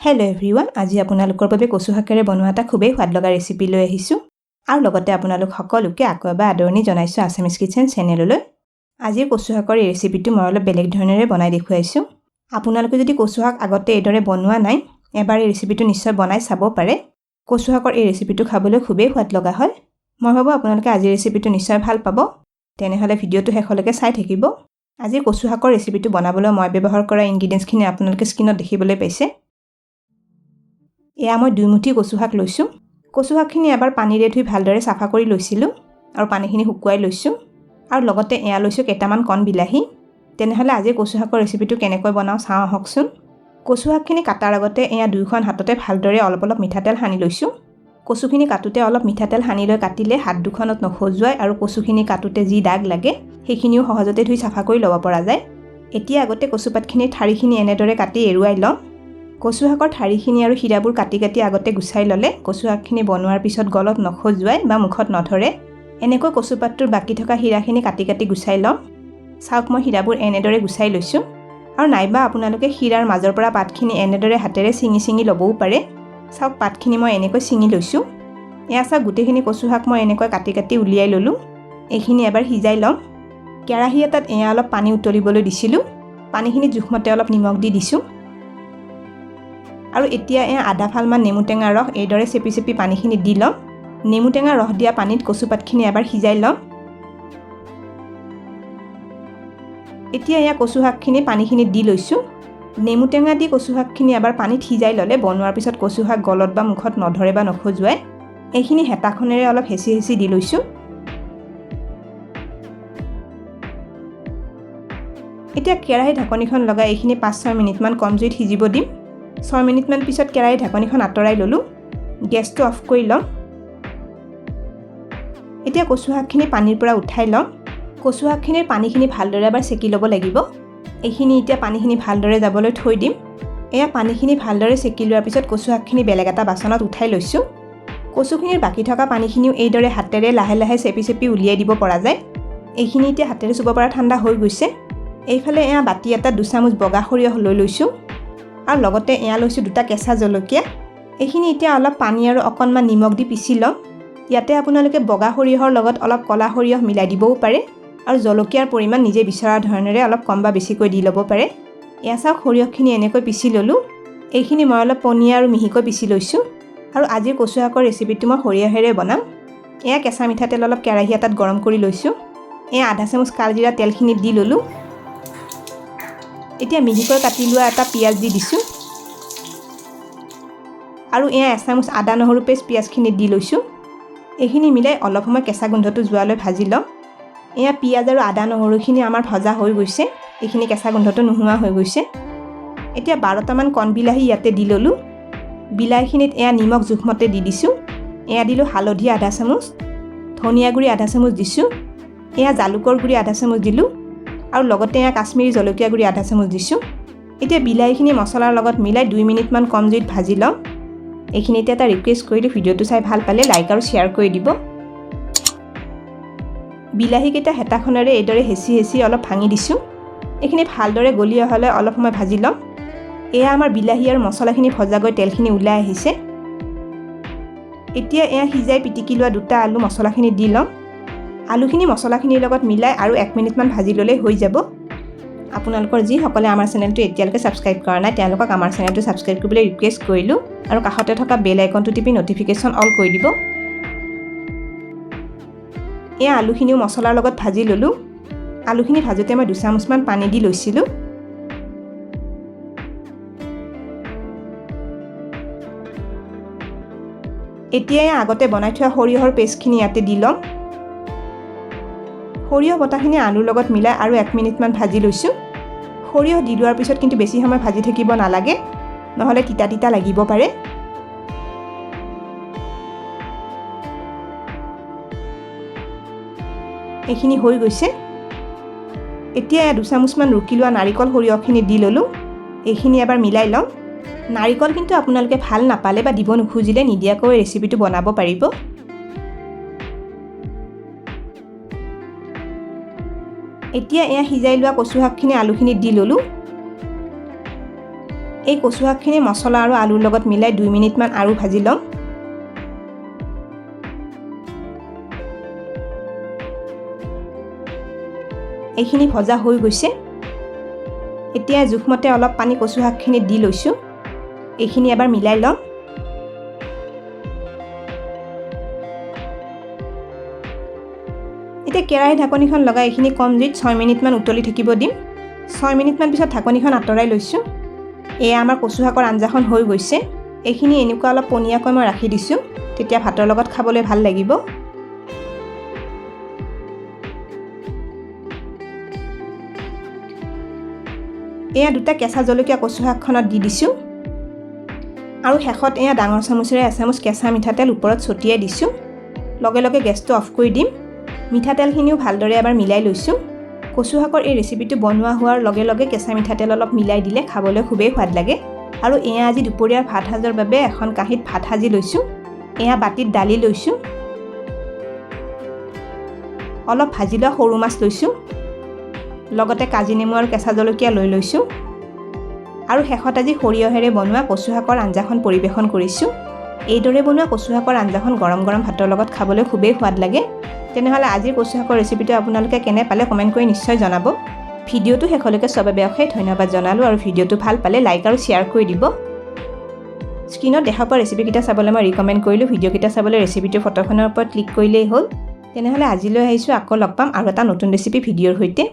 Hello' everyone, আজি আপোনালোকৰ বাবে কচু শাকেৰে বনোৱা এটা খুবেই সোৱাদ লগা ৰেচিপি লৈ আহিছোঁ আৰু লগতে আপোনালোক সকলোকে আকৌ এবাৰ আদৰণি জনাইছোঁ আছামিজ কিচেন চেনেললৈ। আজিৰ কচু শাকৰ এই ৰেচিপিটো মই অলপ বেলেগ ধৰণেৰে বনাই দেখুৱাইছোঁ। আপোনালোকে যদি কচু শাক আগতে এইদৰে বনোৱা নাই, এবাৰ এই ৰেচিপিটো নিশ্চয় বনাই চাব পাৰে। কচু শাকৰ এই ৰেচিপিটো খাবলৈ খুবেই সোৱাদ লগা হয়। মই ভাবোঁ আপোনালোকে আজিৰ ৰেচিপিটো নিশ্চয় ভাল পাব। তেনেহ'লে ভিডিঅ'টো শেষলৈকে চাই থাকিব। আজিৰ কচু শাকৰ ৰেচিপিটো বনাবলৈ মই ব্যৱহাৰ কৰা ইনগ্ৰিডিয়েণ্টছখিনি আপোনালোকে স্ক্ৰীনত দেখিবলৈ পাইছে। এয়া মই 2 মুঠি কচু শাক লৈছোঁ। কচু শাকখিনি এবাৰ পানীৰে ধুই ভালদৰে চাফা কৰি লৈছিলোঁ আৰু পানীখিনি শুকুৱাই লৈছোঁ। আৰু লগতে এয়া লৈছোঁ কেইটামান কণ বিলাহী। তেনেহ'লে আজি কচু শাকৰ ৰেচিপিটো কেনেকৈ বনাওঁ চাওঁ আহকচোন। কচু শাকখিনি কাটাৰ আগতে এয়া 2খন হাততে ভালদৰে অলপ মিঠাতেল সানি লৈছোঁ। কচুখিনি কাটোতে অলপ মিঠাতেল সানি লৈ কাটিলে হাত দুখনত নখজুৱাই আৰু কচুখিনি কাটোতে যি দাগ লাগে সেইখিনিও সহজতে ধুই চাফা কৰি ল'ব পৰা যায়। এতিয়া আগতে কচুপাতখিনিৰ ঠাৰিখিনি এনেদৰে কাটি এৰুৱাই ল'ম। কচু শাকৰ ঠাৰিখিনি আৰু শিৰাবোৰ কাটি আগতে গুচাই ল'লে কচু শাকখিনি বনোৱাৰ পিছত গলত নখজুৱাই বা মুখত নধৰে। এনেকৈ কচুপাতটোৰ বাকী থকা শিৰাখিনি কাটি গুচাই ল'ম। চাওক মই শিৰাবোৰ এনেদৰে গুচাই লৈছোঁ। আৰু নাইবা আপোনালোকে শিৰাৰ মাজৰ পৰা পাতখিনি এনেদৰে হাতেৰে ছিঙি ল'বও পাৰে। চাওক পাতখিনি মই এনেকৈ ছিঙি লৈছোঁ। এয়া চাওক গোটেইখিনি কচু শাক মই এনেকৈ কাটি উলিয়াই ল'লোঁ। এইখিনি এবাৰ সিজাই ল'ম। কেৰাহী এটাত এয়া অলপ পানী উতলিবলৈ দিছিলোঁ। পানীখিনিত জোখমতে অলপ নিমখ দি দিছোঁ। আৰু এতিয়া এয়া আধা ফালমান নেমু টেঙাৰ ৰস এইদৰে চেপি পানীখিনি দি ল'ম। নেমু টেঙাৰ ৰস দিয়া পানীত কচুপাতখিনি এবাৰ সিজাই ল'ম। এতিয়া এয়া কচু শাকখিনি পানীখিনিত দি লৈছোঁ। নেমু টেঙা দি কচু শাকখিনি এবাৰ পানীত সিজাই ল'লে বনোৱাৰ পিছত কচু শাক গলত বা মুখত নধৰে বা নখজুৱাই। এইখিনি হেতাখনেৰে অলপ হেঁচি দি লৈছোঁ। এতিয়া কেৰাহী ঢাকনিখন লগাই এইখিনি 5-6 মিনিটমান কম জুইত সিজিব দিম। 6 মিনিটমান পিছত কেৰাহী ঢাকনিখন আঁতৰাই ল'লোঁ। গেছটো অফ কৰি ল'ম। এতিয়া কচু শাকখিনি পানীৰ পৰা উঠাই ল'ম। কচু শাকখিনিৰ পানীখিনি ভালদৰে এবাৰ চেকি ল'ব লাগিব। এইখিনি এতিয়া পানীখিনি ভালদৰে যাবলৈ থৈ দিম। এয়া পানীখিনি ভালদৰে চেকি লোৱাৰ পিছত কচু শাকখিনি বেলেগ এটা বাচনত উঠাই লৈছোঁ। কচুখিনিৰ বাকী থকা পানীখিনিও এইদৰে হাতেৰে লাহে চেপি উলিয়াই দিব পৰা যায়। এইখিনি এতিয়া হাতেৰে চুব পৰা ঠাণ্ডা হৈ গৈছে। এইফালে এয়া বাতি এটাত 2 চামুচ বগা সৰিয়হ লৈ লৈছোঁ। আৰু লগতে এয়া লৈছোঁ 2টা কেঁচা জলকীয়া। এইখিনি এতিয়া অলপ পানী আৰু অকণমান নিমখ দি পিচি ল'ম। ইয়াতে আপোনালোকে বগা সৰিয়হৰ লগত অলপ ক'লা সৰিয়হ মিলাই দিবও পাৰে আৰু জলকীয়াৰ পৰিমাণ নিজে বিচৰা ধৰণেৰে অলপ কম বা বেছিকৈ দি ল'ব পাৰে। এয়া চাওক সৰিয়হখিনি এনেকৈ পিচি ল'লোঁ। এইখিনি মই অলপ পনীয়া আৰু মিহিকৈ পিচি লৈছোঁ। আৰু আজিৰ কচু শাকৰ ৰেচিপিটো মই সৰিয়হেৰে বনাম। এয়া কেঁচা মিঠাতেল অলপ কেৰাহী এটাত গৰম কৰি লৈছোঁ। এয়া আধা চামুচ কালজিৰা তেলখিনিত দি ল'লোঁ। এতিয়া মিহিকৈ কাটি লোৱা এটা পিঁয়াজ দি দিছোঁ। আৰু এয়া 1 চামুচ আদা নহৰু পেষ্ট পিঁয়াজখিনিত দি লৈছোঁ। এইখিনি মিলাই অলপ সময় কেঁচা গোন্ধটো যোৱালৈ ভাজি ল'ম। এয়া পিঁয়াজ আৰু আদা নহৰুখিনি আমাৰ ভজা হৈ গৈছে। এইখিনি কেঁচা গোন্ধটো নোহোৱা হৈ গৈছে। এতিয়া 12টামান কণ বিলাহী ইয়াতে দি ল'লোঁ। বিলাহীখিনিত এয়া নিমখ জোখমতে দি দিছোঁ। এয়া দিলোঁ হালধি আধা চামুচ, ধনিয়া গুড়ি আধা চামুচ দিছোঁ। এয়া জালুকৰ গুড়ি আধা চামুচ দিলোঁ। আৰু লগতে এয়া কাশ্মীৰী জলকীয়া গুড়ি আধা চামুচ দিছোঁ। এতিয়া বিলাহীখিনি মছলাৰ লগত মিলাই 2 মিনিটমান কম জুইত ভাজি ল'ম। এইখিনিতে এটা ৰিকুৱেষ্ট কৰিলোঁ, ভিডিঅ'টো চাই ভাল পালে লাইক আৰু শ্বেয়াৰ কৰি দিব। বিলাহীকেইটা হেতাখনেৰে এইদৰে হেঁচি অলপ ভাঙি দিছোঁ। এইখিনি ভালদৰে গলি অহালৈ অলপ সময় ভাজি ল'ম। এয়া আমাৰ বিলাহী আৰু মছলাখিনি ভজা গৈ তেলখিনি ওলাই আহিছে। এতিয়া এয়া সিজাই পিটিকি লোৱা 2টা আলু মছলাখিনি দি ল'ম। আলুখিনি মছলাখিনিৰ লগত মিলাই আৰু 1 মিনিটমান ভাজি ল'লেই হৈ যাব। আপোনালোকৰ যিসকলে আমাৰ চেনেলটো এতিয়ালৈকে ছাবস্ক্ৰাইব কৰা নাই তেওঁলোকক আমাৰ চেনেলটো ছাবস্ক্ৰাইব কৰিবলৈ ৰিকুৱেষ্ট কৰিলোঁ আৰু কাষতে থকা বেল আইকনটো টিপি নটিফিকেশ্যন অল কৰি দিব। এয়া আলুখিনিও মছলাৰ লগত ভাজি ল'লোঁ। আলুখিনি ভাজোঁতে মই 2 চামুচমান পানী দি লৈছিলোঁ। এতিয়া আগতে বনাই থোৱা সৰিয়হৰ পেষ্টখিনি ইয়াতে দি ল'ম। সৰিয়হ বটাখিনি আলুৰ লগত মিলাই আৰু 1 মিনিটমান ভাজি লৈছোঁ। সৰিয়হ দি লোৱাৰ পিছত কিন্তু বেছি সময় ভাজি থাকিব নালাগে, নহ'লে তিতা লাগিব পাৰে। এইখিনি হৈ গৈছে। এতিয়া 2 চামুচমান ৰুকি লোৱা নাৰিকল সৰিয়হখিনি দি ল'লোঁ। এইখিনি এবাৰ মিলাই ল'ম। নাৰিকল কিন্তু আপোনালোকে ভাল নাপালে বা দিব নোখোজিলে নিদিয়াকৈ ৰেচিপিটো বনাব পাৰিব। এতিয়া এয়া সিজাই লোৱা কচু শাকখিনি আলুখিনিত দি ল'লোঁ। এই কচু শাকখিনি মছলা আৰু আলুৰ লগত মিলাই 2 মিনিটমান আৰু ভাজি ল'ম। এইখিনি ভজা হৈ গৈছে। এতিয়া জোখমতে অলপ পানী কচু শাকখিনি দি লৈছোঁ। এইখিনি এবাৰ মিলাই ল'ম। এতিয়া কেৰাহী ঢাকনিখন লগাই এইখিনি কম জুইত 6 মিনিটমান উতলি থাকিব দিম। 6 মিনিটমান পিছত ঢাকনিখন আঁতৰাই লৈছোঁ। এয়া আমাৰ কচু শাকৰ আঞ্জাখন হৈ গৈছে। এইখিনি এনেকুৱা অলপ পনীয়াকৈ মই ৰাখি দিছোঁ, তেতিয়া ভাতৰ লগত খাবলৈ ভাল লাগিব। এয়া 2টা কেঁচা জলকীয়া কচু শাকখনত দি দিছোঁ আৰু শেষত এয়া ডাঙৰ চামুচেৰে এচামুচ কেঁচা মিঠাতেল ওপৰত ছটিয়াই দিছোঁ। লগে লগে গেছটো অফ কৰি দিম। মিঠাতেলখিনিও ভালদৰে এবাৰ মিলাই লৈছোঁ। কচু শাকৰ এই ৰেচিপিটো বনোৱা হোৱাৰ লগে লগে কেঁচা মিঠাতেল অলপ মিলাই দিলে খাবলৈ খুবেই সোৱাদ লাগে। আৰু এয়া আজি দুপৰীয়াৰ ভাত সাজৰ বাবে এখন কাঁহীত ভাত সাজি লৈছোঁ। এয়া বাতিত দালি লৈছোঁ। অলপ ভাজি লোৱা সৰু মাছ লৈছোঁ। লগতে কাজি নেমু আৰু কেঁচা জলকীয়া লৈ লৈছোঁ। আৰু শেষত আজি সৰিয়হেৰে বনোৱা কচু শাকৰ আঞ্জাখন পৰিৱেশন কৰিছোঁ। এইদৰে বনোৱা কচু শাকৰ আঞ্জাখন গৰম গৰম ভাতৰ লগত খাবলৈ খুবেই সোৱাদ লাগে। তেনেহ'লে আজিৰ কচু শাকৰ ৰেচিপিটো আপোনালোকে কেনে পালে কমেণ্ট কৰি নিশ্চয় জনাব। ভিডিঅ'টো শেষলৈকে চবে বেয়াকৈ ধন্যবাদ জনালোঁ আৰু ভিডিঅ'টো ভাল পালে লাইক আৰু শ্বেয়াৰ কৰি দিব। স্ক্ৰীনত দেখা পোৱা ৰেচিপিকেইটা চাবলৈ মই ৰিকমেণ্ড কৰিলোঁ। ভিডিঅ'কেইটা চাবলৈ ৰেচিপিটোৰ ফটোখনৰ ওপৰত ক্লিক কৰিলেই হ'ল। তেনেহ'লে আজিলৈ আহিছোঁ, আকৌ লগ পাম আৰু এটা নতুন ৰেচিপি ভিডিঅ'ৰ সৈতে।